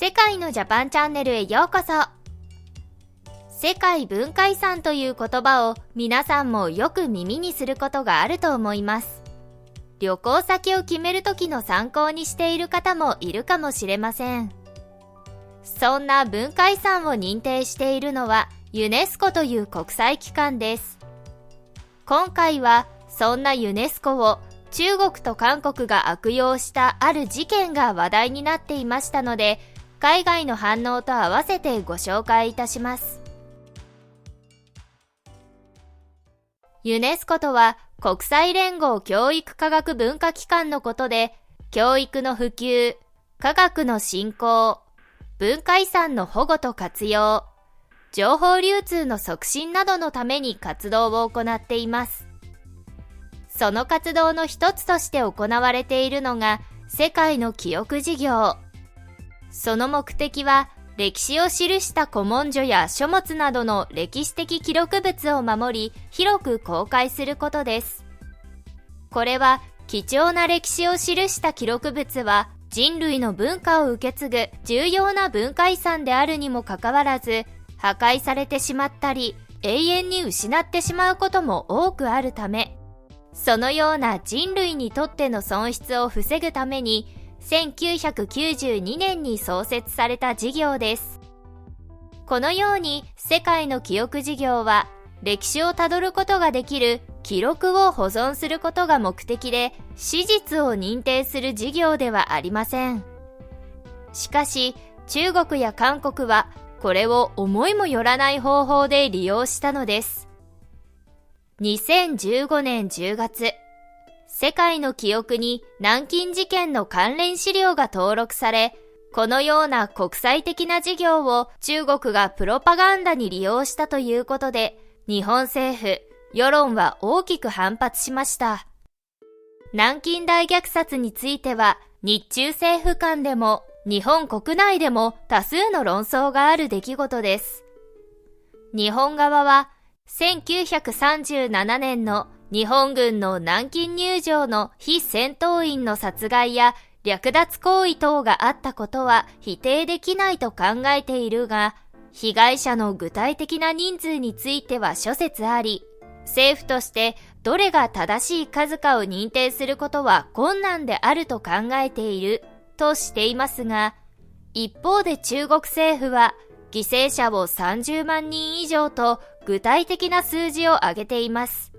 世界のジャパンチャンネルへようこそ。世界文化遺産という言葉を皆さんもよく耳にすることがあると思います。旅行先を決める時の参考にしている方もいるかもしれません。そんな文化遺産を認定しているのはユネスコという国際機関です。今回はそんなユネスコを中国と韓国が悪用したある事件が話題になっていましたので、海外の反応と合わせてご紹介いたします。ユネスコとは国際連合教育科学文化機関のことで、教育の普及、科学の振興、文化遺産の保護と活用、情報流通の促進などのために活動を行っています。その活動の一つとして行われているのが世界の記憶事業。その目的は歴史を記した古文書や書物などの歴史的記録物を守り、広く公開することです。これは貴重な歴史を記した記録物は人類の文化を受け継ぐ重要な文化遺産であるにもかかわらず、破壊されてしまったり永遠に失ってしまうことも多くあるため、そのような人類にとっての損失を防ぐために1992年に創設された事業です。このように世界の記憶事業は歴史をたどることができる記録を保存することが目的で、史実を認定する事業ではありません。しかし中国や韓国はこれを思いもよらない方法で利用したのです。2015年10月、世界の記憶に南京事件の関連資料が登録され、このような国際的な事業を中国がプロパガンダに利用したということで、日本政府、世論は大きく反発しました。南京大虐殺については、日中政府間でも日本国内でも多数の論争がある出来事です。日本側は、1937年の日本軍の南京入城の非戦闘員の殺害や略奪行為等があったことは否定できないと考えているが、被害者の具体的な人数については諸説あり、政府としてどれが正しい数かを認定することは困難であると考えているとしていますが、一方で中国政府は犠牲者を30万人以上と具体的な数字を挙げています。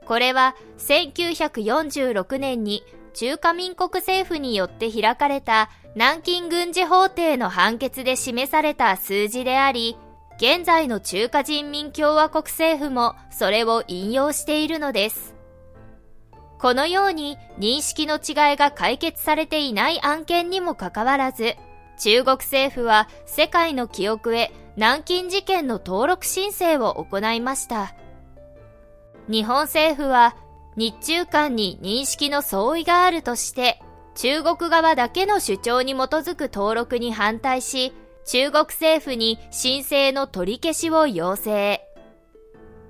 これは1946年に中華民国政府によって開かれた南京軍事法廷の判決で示された数字であり、現在の中華人民共和国政府もそれを引用しているのです。このように認識の違いが解決されていない案件にもかかわらず、中国政府は世界の記憶へ南京事件の登録申請を行いました。日本政府は日中間に認識の相違があるとして、中国側だけの主張に基づく登録に反対し、中国政府に申請の取り消しを要請。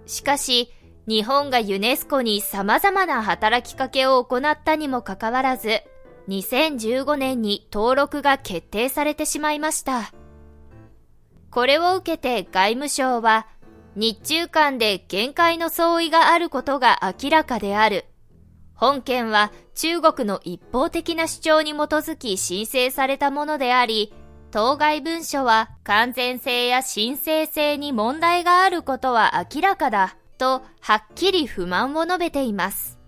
しかし、日本がユネスコに様々な働きかけを行ったにもかかわらず、2015年に登録が決定されてしまいました。これを受けて外務省は、日中間で限界の相違があることが明らかである。本件は中国の一方的な主張に基づき申請されたものであり、当該文書は完全性や申請性に問題があることは明らかだとはっきり不満を述べています。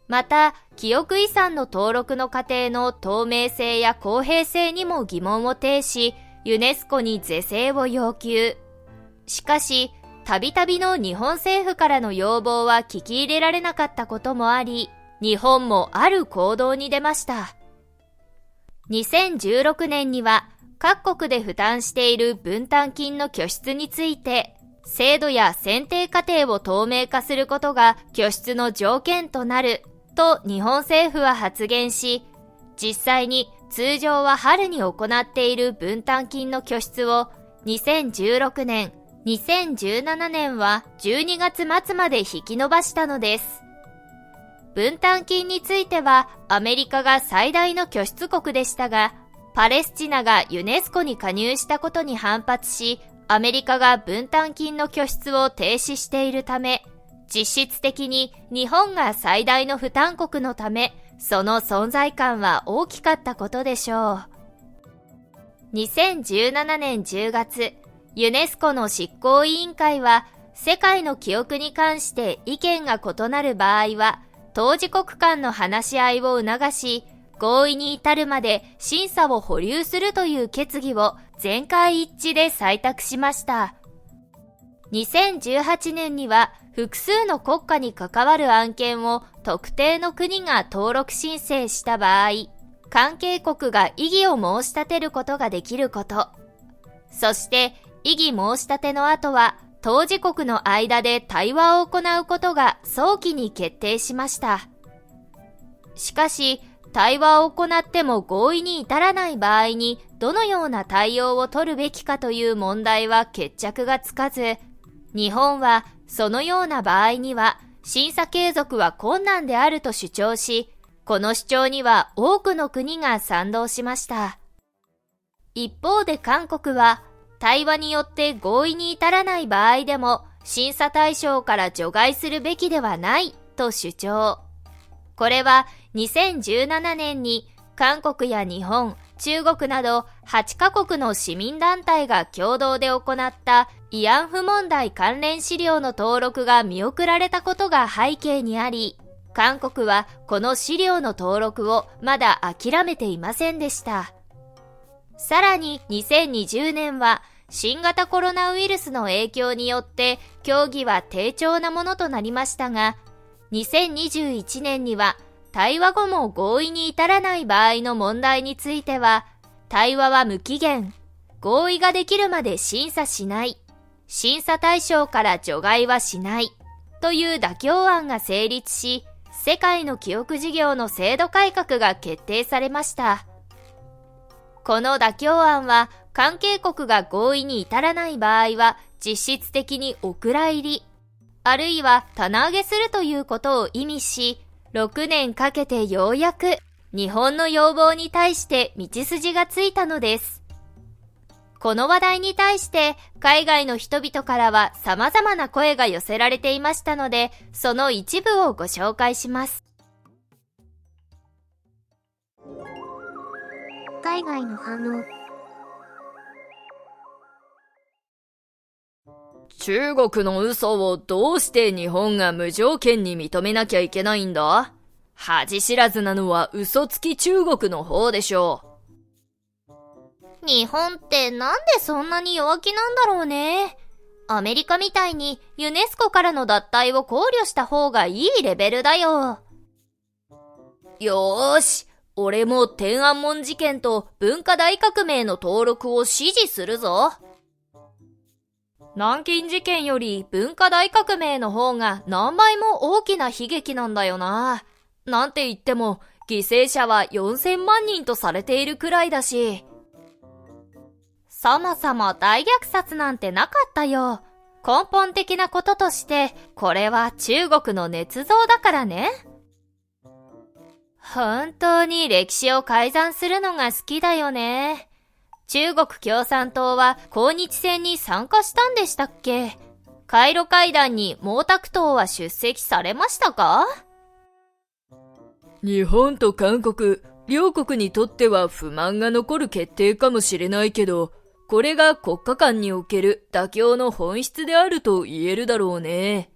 また、記憶遺産の登録の過程の透明性や公平性にも疑問を呈し、ユネスコに是正を要求。しかし、たびたびの日本政府からの要望は聞き入れられなかったこともあり、日本もある行動に出ました。2016年には、各国で負担している分担金の拠出について、制度や選定過程を透明化することが拠出の条件となると日本政府は発言し、実際に通常は春に行っている分担金の拠出を2016年、2017年は12月末まで引き延ばしたのです。分担金についてはアメリカが最大の拠出国でしたが、パレスチナがユネスコに加入したことに反発し、アメリカが分担金の拠出を停止しているため、実質的に日本が最大の負担国のため、その存在感は大きかったことでしょう。2017年10月、ユネスコの執行委員会は、世界の記憶に関して意見が異なる場合は、当事国間の話し合いを促し、合意に至るまで審査を保留するという決議を全会一致で採択しました。2018年には複数の国家に関わる案件を特定の国が登録申請した場合、関係国が異議を申し立てることができること。そして異議申し立ての後は当事国の間で対話を行うことが早期に決定しました。しかし、対話を行っても合意に至らない場合にどのような対応を取るべきかという問題は決着がつかず、日本はそのような場合には審査継続は困難であると主張し、この主張には多くの国が賛同しました。一方で韓国は対話によって合意に至らない場合でも審査対象から除外するべきではないと主張。これは2017年に韓国や日本、中国など8カ国の市民団体が共同で行った慰安婦問題関連資料の登録が見送られたことが背景にあり、韓国はこの資料の登録をまだ諦めていませんでした。さらに2020年は新型コロナウイルスの影響によって協議は低調なものとなりましたが、2021年には対話後も合意に至らない場合の問題については、対話は無期限、合意ができるまで審査しない、審査対象から除外はしないという妥協案が成立し、世界の記憶事業の制度改革が決定されました。この妥協案は関係国が合意に至らない場合は実質的にお蔵入り、あるいは棚上げするということを意味し、6年かけてようやく日本の要望に対して道筋がついたのです。この話題に対して海外の人々からは様々な声が寄せられていましたので、その一部をご紹介します。海外の反応。中国の嘘をどうして日本が無条件に認めなきゃいけないんだ？恥知らずなのは嘘つき中国の方でしょう。日本ってなんでそんなに弱気なんだろうね。アメリカみたいにユネスコからの脱退を考慮した方がいいレベルだよ。よーし、俺も天安門事件と文化大革命の登録を支持するぞ。南京事件より文化大革命の方が何倍も大きな悲劇なんだよな。なんて言っても犠牲者は4000万人とされているくらいだし。そもそも大虐殺なんてなかったよ。根本的なこととして、これは中国の捏造だからね。本当に歴史を改ざんするのが好きだよね。中国共産党は抗日戦に参加したんでしたっけ？回路会談に毛沢東は出席されましたか？日本と韓国、両国にとっては不満が残る決定かもしれないけど、これが国家間における妥協の本質であると言えるだろうね。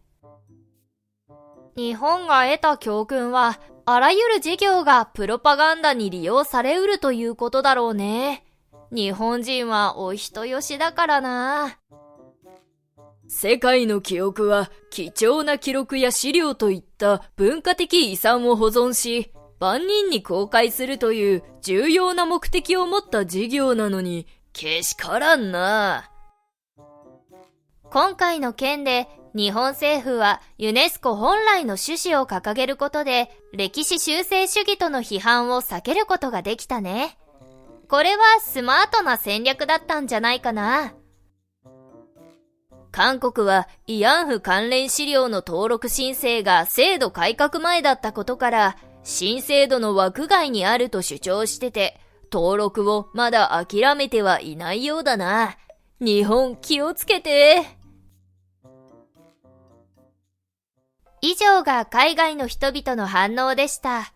日本が得た教訓は、あらゆる事業がプロパガンダに利用されうるということだろうね。日本人はお人よしだからな。世界の記憶は貴重な記録や資料といった文化的遺産を保存し、万人に公開するという重要な目的を持った事業なのに、けしからんな。今回の件で日本政府はユネスコ本来の趣旨を掲げることで歴史修正主義との批判を避けることができたね。これはスマートな戦略だったんじゃないかな。韓国は慰安婦関連資料の登録申請が制度改革前だったことから、新制度の枠外にあると主張してて、登録をまだ諦めてはいないようだな。日本気をつけて。以上が海外の人々の反応でした。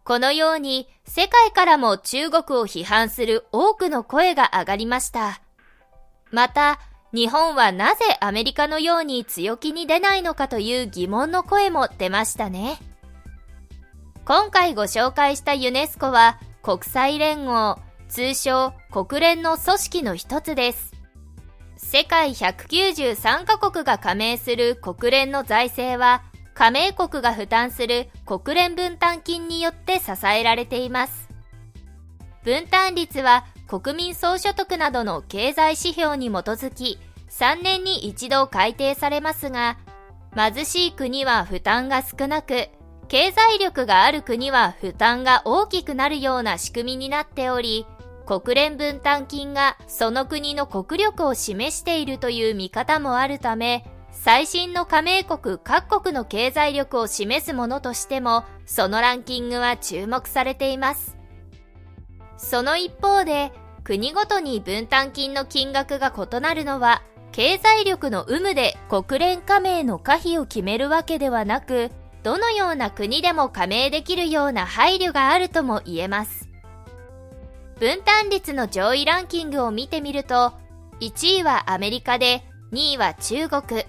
このように世界からも中国を批判する多くの声が上がりました。また、日本はなぜアメリカのように強気に出ないのかという疑問の声も出ましたね。今回ご紹介したユネスコは国際連合、通称国連の組織の一つです。世界193カ国が加盟する国連の財政は、加盟国が負担する国連分担金によって支えられています。分担率は国民総所得などの経済指標に基づき、3年に一度改定されますが、貧しい国は負担が少なく、経済力がある国は負担が大きくなるような仕組みになっており、国連分担金がその国の国力を示しているという見方もあるため、最新の加盟国各国の経済力を示すものとしても、そのランキングは注目されています。その一方で、国ごとに分担金の金額が異なるのは、経済力の有無で国連加盟の可否を決めるわけではなく、どのような国でも加盟できるような配慮があるとも言えます。分担率の上位ランキングを見てみると、1位はアメリカで、2位は中国、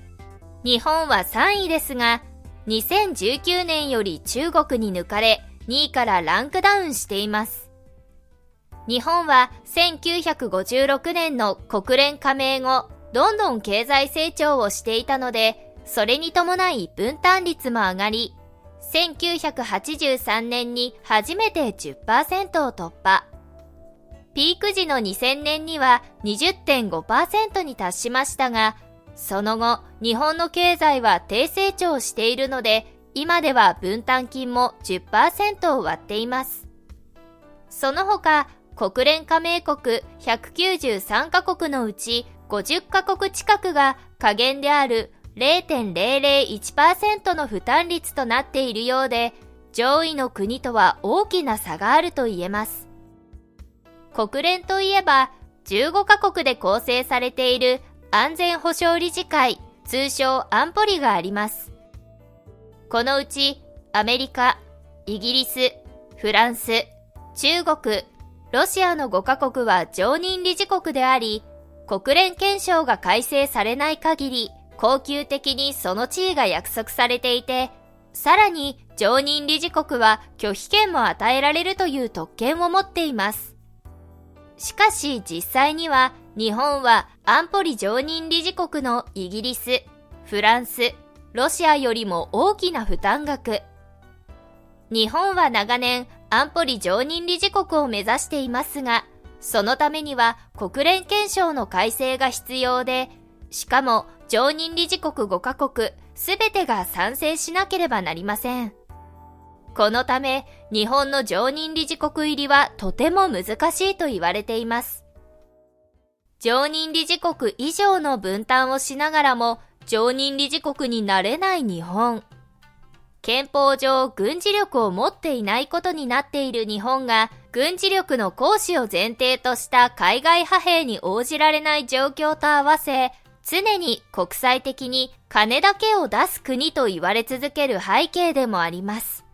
日本は3位ですが、2019年より中国に抜かれ、2位からランクダウンしています。日本は1956年の国連加盟後、どんどん経済成長をしていたので、それに伴い分担率も上がり、1983年に初めて 10% を突破。ピーク時の2000年には 20.5% に達しましたが、その後、日本の経済は低成長しているので、今では分担金も 10% を割っています。その他、国連加盟国193カ国のうち50カ国近くが下限である 0.001% の負担率となっているようで、上位の国とは大きな差があると言えます。国連といえば、15カ国で構成されている安全保障理事会、通称安保理があります。このうち、アメリカ、イギリス、フランス、中国、ロシアの5カ国は常任理事国であり、国連憲章が改正されない限り、恒久的にその地位が約束されていて、さらに常任理事国は拒否権も与えられるという特権を持っています。しかし実際には、日本は安保理常任理事国のイギリス、フランス、ロシアよりも大きな負担額。日本は長年安保理常任理事国を目指していますが、そのためには国連憲章の改正が必要で、しかも常任理事国5カ国すべてが賛成しなければなりません。このため、日本の常任理事国入りはとても難しいと言われています。常任理事国以上の分担をしながらも、常任理事国になれない日本。憲法上軍事力を持っていないことになっている日本が、軍事力の行使を前提とした海外派兵に応じられない状況と合わせ、常に国際的に金だけを出す国と言われ続ける背景でもあります。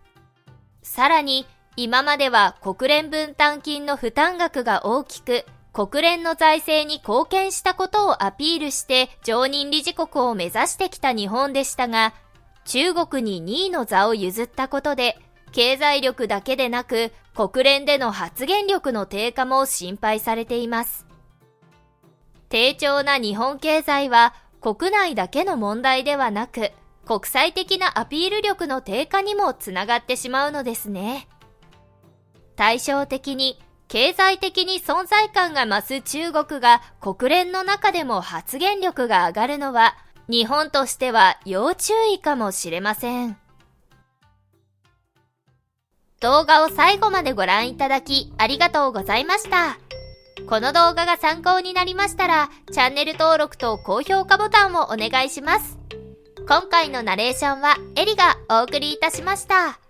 さらに、今までは国連分担金の負担額が大きく、国連の財政に貢献したことをアピールして常任理事国を目指してきた日本でしたが、中国に2位の座を譲ったことで、経済力だけでなく国連での発言力の低下も心配されています。低調な日本経済は国内だけの問題ではなく、国際的なアピール力の低下にもつながってしまうのですね。対照的に経済的に存在感が増す中国が国連の中でも発言力が上がるのは、日本としては要注意かもしれません。動画を最後までご覧いただきありがとうございました。この動画が参考になりましたら、チャンネル登録と高評価ボタンをお願いします。今回のナレーションはエリがお送りいたしました。